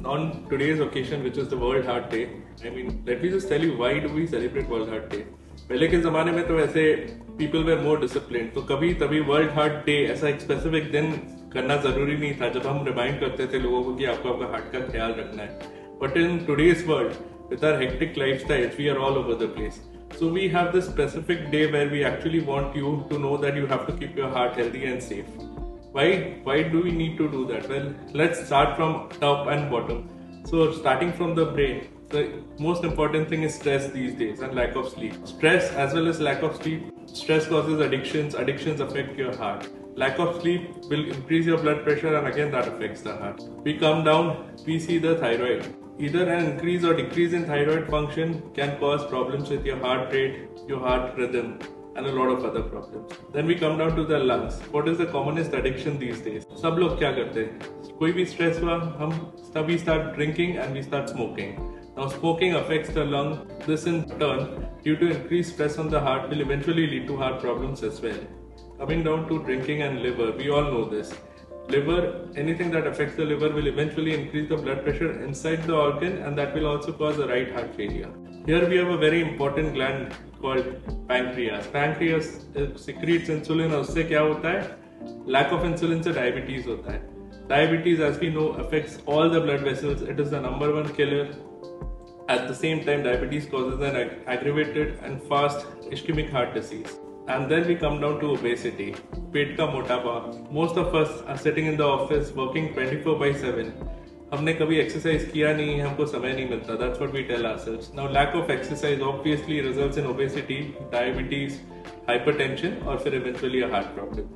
on today's occasion, which is the World Heart Day, I mean, let me just tell you why do we celebrate World Heart Day. पहले के ज़माने में तो ऐसे people were more disciplined, तो कभी तभी World Heart Day ऐसा एक specific दिन करना जरूरी नहीं था जब हम रिमाइंड करते थे लोगों को कि आपको आपका हार्ट का ख्याल रखना है. But in today's world, with our hectic lifestyles, we are all over the place. So we have this specific day where we actually want you to know that you have to keep your heart healthy and safe. Why do we need to do that? Well, let's start from top and bottom. So starting from the brain, the most important thing is stress these days and lack of sleep. Stress as well as lack of sleep. Stress causes addictions. Addictions affect your heart. Lack of sleep will increase your blood pressure and again that affects the heart. We come down, we see the thyroid. Either an increase or decrease in thyroid function can cause problems with your heart rate, your heart rhythm, and a lot of other problems. Then we come down to the lungs. What is the commonest addiction these days? सब लोग क्या करते हैं? कोई भी stress हुआ, we start drinking and we start smoking. Now smoking affects the lung. This in turn, due to increased stress on the heart, will eventually lead to heart problems as well. Coming down to drinking and liver, we all know this. Liver, anything that affects the liver will eventually increase the blood pressure inside the organ and that will also cause a right heart failure. Here we have a very important gland called pancreas. Pancreas secretes insulin और उससे क्या होता है? Lack of insulin से diabetes होता है. Diabetes, as we know, affects all the blood vessels. It is the #1 killer. At the same time, diabetes causes an aggravated and fast ischemic heart disease. And then we come down to obesity. पेट का मोटापा. Most of us are sitting in the office working 24/7. हमने कभी exercise किया नहीं, हमको समय नहीं मिलता. That's what we tell ourselves. Now lack of exercise obviously results in obesity, diabetes, hypertension, or फिर eventually a heart problem.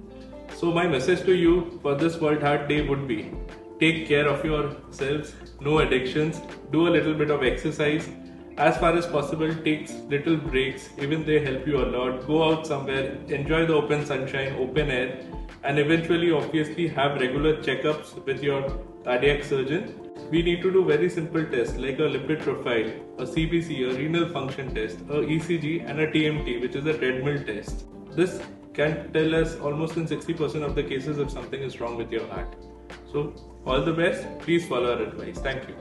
So my message to you for this World Heart Day would be: take care of yourselves, no addictions, do a little bit of exercise. As far as possible, take little breaks, even they help you a lot. Go out somewhere, enjoy the open sunshine, open air, and eventually obviously have regular checkups with your cardiac surgeon. We need to do very simple tests like a lipid profile, a CBC, a renal function test, a ECG and a TMT, which is a treadmill test. This can tell us almost in 60% of the cases if something is wrong with your heart. So all the best, please follow our advice. Thank you.